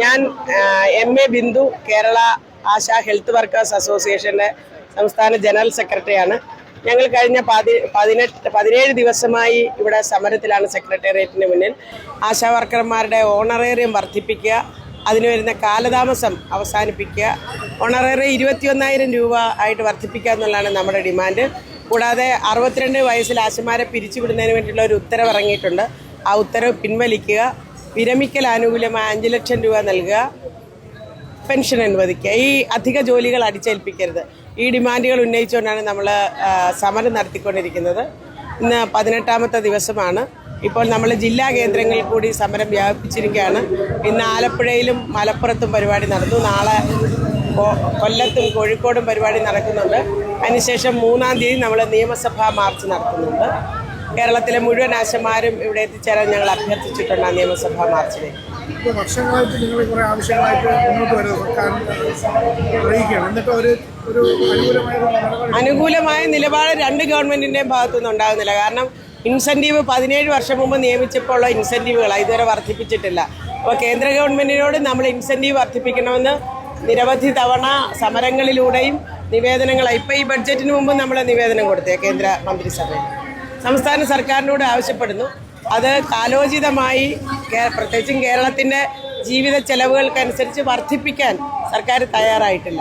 ഞാൻ MA Bindu Kerala ASHA health workers അസോസിയേഷൻ്റെ സംസ്ഥാന ജനറൽ സെക്രട്ടറിയാണ്. ഞങ്ങൾ കഴിഞ്ഞ 17 ദിവസമായി ഇവിടെ സമരത്തിലാണ് സെക്രട്ടേറിയറ്റിന് മുന്നിൽ. ആശാ വർക്കർമാരുടെ ഓണറേറിയം വർദ്ധിപ്പിക്കുക, അതിന് വരുന്ന കാലതാമസം അവസാനിപ്പിക്കുക, ഓണറേറിയം 21,000 രൂപ ആയിട്ട് വർദ്ധിപ്പിക്കുക എന്നുള്ളതാണ് നമ്മുടെ ഡിമാൻഡ്. കൂടാതെ 62 വയസ്സിൽ ആശമാരെ പിരിച്ചുവിടുന്നതിന് വേണ്ടിയിട്ടുള്ള ഒരു ഉത്തരവ് ഇറങ്ങിയിട്ടുണ്ട്. ആ ഉത്തരവ് പിൻവലിക്കുക, വിരമിക്കൽ ആനുകൂല്യമായി 5 ലക്ഷം രൂപ നൽകുക, പെൻഷൻ അനുവദിക്കുക. ഈ അധിക ജോലികൾ അടിച്ചേൽപ്പിക്കരുത്. ഈ ഡിമാൻഡുകൾ ഉന്നയിച്ചുകൊണ്ടാണ് നമ്മൾ സമരം നടത്തിക്കൊണ്ടിരിക്കുന്നത്. ഇന്ന് 18ാമത്തെ ദിവസമാണ്. ഇപ്പോൾ നമ്മൾ ജില്ലാ കേന്ദ്രങ്ങളിൽ കൂടി സമരം വ്യാപിപ്പിച്ചിരിക്കുകയാണ്. ഇന്ന് ആലപ്പുഴയിലും മലപ്പുറത്തും പരിപാടി നടന്നു. നാളെ കൊല്ലത്തും കോഴിക്കോടും പരിപാടി നടക്കുന്നുണ്ട്. അതിനുശേഷം 3-ാം തീയതി നമ്മൾ നിയമസഭാ മാർച്ച് നടത്തുന്നുണ്ട്. കേരളത്തിലെ മുഴുവൻ ആശമാരും ഇവിടെ എത്തിച്ചേരാൻ ഞങ്ങൾ അഭ്യർത്ഥിച്ചിട്ടുണ്ട് ആ നിയമസഭാ മാർച്ചിലേക്ക്. വർഷങ്ങളായിട്ട് നിങ്ങൾ കുറേ ആവശ്യങ്ങളായിട്ട് മുന്നോട്ട് വരുന്നത്, അനുകൂലമായ നിലപാട് 2 ഗവൺമെന്റിന്റെയും ഭാഗത്തുനിന്ന് ഉണ്ടാകുന്നില്ല. കാരണം ഇൻസെന്റീവ് 17 വർഷം മുമ്പ് നിയമിച്ചപ്പോൾ ഉള്ള ഇൻസെന്റീവുകളാണ് ഇതുവരെ വർദ്ധിപ്പിച്ചിട്ടില്ല. അപ്പോൾ കേന്ദ്ര ഗവൺമെന്റിനോട് നമ്മൾ ഇൻസെന്റീവ് വർദ്ധിപ്പിക്കണമെന്ന് നിരവധി തവണ സമരങ്ങളിലൂടെയും നിവേദനങ്ങളായി, ഇപ്പോൾ ഈ ബഡ്ജറ്റിന് മുമ്പ് നമ്മൾ നിവേദനം കൊടുത്തേ കേന്ദ്ര മന്ത്രിസഭയിൽ സംസ്ഥാന സർക്കാരിനോട് ആവശ്യപ്പെടുന്നു. അത് കാലോചിതമായി പ്രത്യേകിച്ചും കേരളത്തിൻ്റെ ജീവിത ചെലവുകൾക്കനുസരിച്ച് വർദ്ധിപ്പിക്കാൻ സർക്കാർ തയ്യാറായിട്ടില്ല.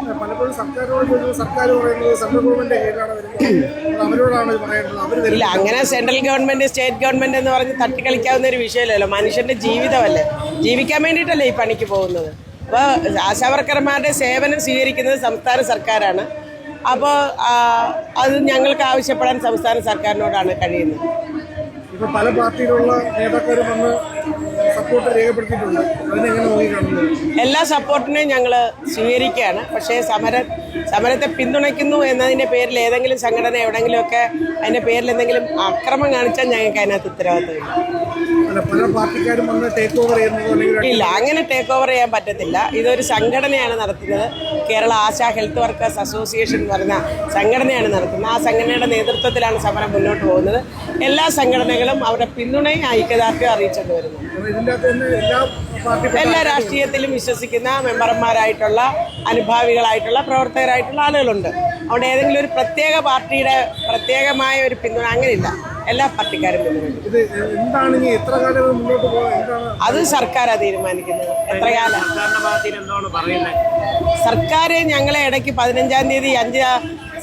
ഇല്ല, അങ്ങനെ സെൻട്രൽ ഗവൺമെൻറ് സ്റ്റേറ്റ് ഗവൺമെൻറ് എന്ന് പറഞ്ഞ് തട്ടിക്കളിക്കാവുന്ന ഒരു വിഷയമല്ലല്ലോ. മനുഷ്യൻ്റെ ജീവിതമല്ലേ, ജീവിക്കാൻ വേണ്ടിയിട്ടല്ലേ ഈ പണിക്ക് പോകുന്നത്. അപ്പോൾ ആശാവർക്കർമാരുടെ സേവനം സ്വീകരിക്കുന്നത് സംസ്ഥാന സർക്കാരാണ്. അപ്പോൾ അത് ഞങ്ങൾക്ക് ആവശ്യപ്പെടാൻ സംസ്ഥാന സർക്കാരിനോടാണ് കഴിയുന്നത്. ഇപ്പോൾ പല പാർട്ടിയിലുള്ള നേതാക്കളും വന്ന് സപ്പോർട്ട് രേഖപ്പെടുത്തിയിട്ടുണ്ട്. അതിനെങ്ങനെ നോക്കിക്കാണുന്നത്? എല്ലാ സപ്പോർട്ടിനെയും ഞങ്ങൾ സ്വീകരിക്കുകയാണ്. പക്ഷേ സമരത്തെ പിന്തുണയ്ക്കുന്നു എന്നതിൻ്റെ പേരിൽ ഏതെങ്കിലും സംഘടന എവിടെയെങ്കിലുമൊക്കെ അതിൻ്റെ പേരിൽ എന്തെങ്കിലും അക്രമം കാണിച്ചാൽ ഞങ്ങൾക്ക് അതിനകത്ത് ഉത്തരവാദിത്തമില്ല. ഇല്ല, അങ്ങനെ ടേക്ക് ഓവർ ചെയ്യാൻ പറ്റത്തില്ല. ഇതൊരു സംഘടനയാണ് നടത്തുന്നത്. Kerala ASHA health workers association എന്ന് പറയുന്ന സംഘടനയാണ് നടത്തുന്നത്. ആ സംഘടനയുടെ നേതൃത്വത്തിലാണ് സമരം മുന്നോട്ട് പോകുന്നത്. എല്ലാ സംഘടനകളും അവരുടെ പിന്തുണയും ഐക്യദാർഢ്യം അറിയിച്ചുകൊണ്ട് വരുന്നു. എല്ലാ രാഷ്ട്രീയത്തിലും വിശ്വസിക്കുന്ന മെമ്പർമാരായിട്ടുള്ള അനുഭാവികളായിട്ടുള്ള പ്രവർത്തകരായിട്ടുള്ള ആളുകളുണ്ട്. അവിടെ ഏതെങ്കിലും ഒരു പ്രത്യേക പാർട്ടിയുടെ പ്രത്യേകമായ ഒരു പിന്തുണ അങ്ങനെയില്ല. എല്ലാ പാർട്ടിക്കാരും അത് സർക്കാരാണ് തീരുമാനിക്കുന്നത്. എത്ര കാലം സർക്കാർ ഞങ്ങളെ ഇടയ്ക്ക് 15-ാം തീയതി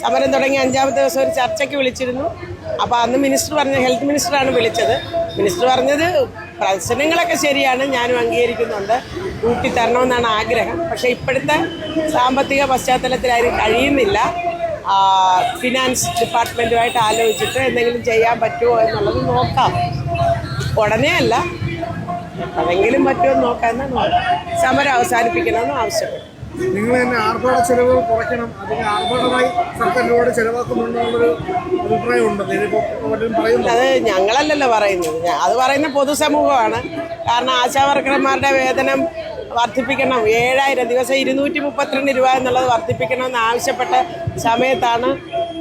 സമരം തുടങ്ങി 5ാമത്തെ ദിവസം ഒരു ചർച്ചയ്ക്ക് വിളിച്ചിരുന്നു. അപ്പോൾ അന്ന് മിനിസ്റ്റർ പറഞ്ഞ ഹെൽത്ത് മിനിസ്റ്ററാണ് വിളിച്ചത്. മിനിസ്റ്റർ പറഞ്ഞത് പ്രശ്നങ്ങളൊക്കെ ശരിയാണ്, ഞാനും അംഗീകരിക്കുന്നുണ്ട്, കൂട്ടി തരണമെന്നാണ് ആഗ്രഹം. പക്ഷേ ഇപ്പോഴത്തെ സാമ്പത്തിക പശ്ചാത്തലത്തിൽ അതിന് കഴിയുന്നില്ല. ഫിനാൻസ് ഡിപ്പാർട്ട്മെൻറ്റുമായിട്ട് ആലോചിച്ചിട്ട് എന്തെങ്കിലും ചെയ്യാൻ പറ്റുമോ എന്നുള്ളത് നോക്കാം. ഉടനെ അല്ല, അതെങ്കിലും പറ്റുമോ എന്ന് നോക്കാമെന്നാണ് സമരം അവസാനിപ്പിക്കണമെന്ന് ആവശ്യപ്പെട്ടു. നിങ്ങൾ തന്നെ ആർഭാട ചെലവുകൾ കുറയ്ക്കണം, അതിന് ആർഭാടമായി സർക്കാരിനോട് ചെലവാക്കുന്നുണ്ടെന്നുള്ളൊരു അഭിപ്രായമുണ്ട്. അത് ഞങ്ങളല്ലല്ലോ പറയുന്നത്, അത് പറയുന്ന പൊതുസമൂഹമാണ്. കാരണം ആശാവർക്കർമാരുടെ വേതനം വർദ്ധിപ്പിക്കണം, 7,000 ദിവസം 232 രൂപ എന്നുള്ളത് വർദ്ധിപ്പിക്കണമെന്ന് ആവശ്യപ്പെട്ട സമയത്താണ്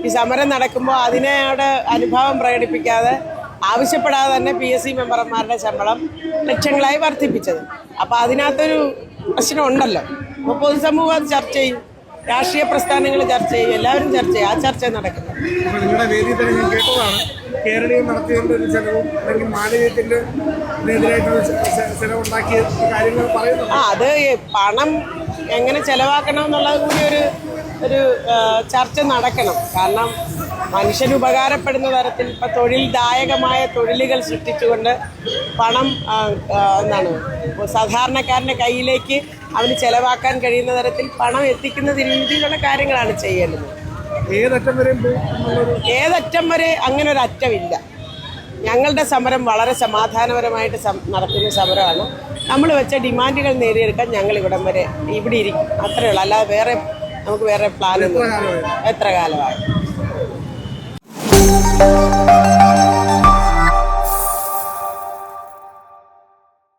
ഈ സമരം നടക്കുമ്പോൾ അതിനോട് അനുഭാവം പ്രകടിപ്പിക്കാതെ ആവശ്യപ്പെടാതെ തന്നെ PSC മെമ്പർമാരുടെ ശമ്പളം ലക്ഷങ്ങളായി വർദ്ധിപ്പിച്ചത്. അപ്പോൾ അതിനകത്തൊരു പ്രശ്നമുണ്ടല്ലോ. അപ്പോൾ പൊതുസമൂഹം അത് ചർച്ച ചെയ്യും, രാഷ്ട്രീയ പ്രസ്ഥാനങ്ങൾ ചർച്ച ചെയ്യും, എല്ലാവരും ചർച്ച ചെയ്യും. ആ ചർച്ച നടക്കുന്നത്. നിങ്ങളുടെ വേദിയിൽ തന്നെ ഞാൻ കേട്ടതാണ്, കേരളീയം നടത്തിയതിൻ്റെ ഒരു ചെലവും അല്ലെങ്കിൽ മാലിന്യത്തിൻ്റെ എതിരായിട്ടുള്ള ചെലവുണ്ടാക്കിയ കാര്യങ്ങൾ പറയുന്നത്. അത് പണം എങ്ങനെ ചെലവാക്കണമെന്നുള്ളത് കൂടി ഒരു ചർച്ച നടക്കണം. കാരണം മനുഷ്യന് ഉപകാരപ്പെടുന്ന തരത്തിൽ ഇപ്പോൾ തൊഴിൽദായകമായ തൊഴിലുകൾ സൃഷ്ടിച്ചുകൊണ്ട് പണം സാധാരണക്കാരൻ്റെ കയ്യിലേക്ക് അവന് ചെലവാക്കാൻ കഴിയുന്ന തരത്തിൽ പണം എത്തിക്കുന്ന രീതിയിലുള്ള കാര്യങ്ങളാണ് ചെയ്യേണ്ടത്. ഏതറ്റം വരെ അങ്ങനെ ഒരു അറ്റമില്ല. ഞങ്ങളുടെ സമരം വളരെ സമാധാനപരമായിട്ട് നടത്തുന്ന സമരമാണ്. നമ്മൾ വെച്ച ഡിമാൻഡുകൾ നേടിയെടുക്കാൻ ഞങ്ങൾ ഇവിടെ ഇരിക്കും, അത്രയേ ഉള്ളൂ. അല്ലാതെ നമുക്ക് വേറെ പ്ലാനൊന്നും. എത്ര കാലമായി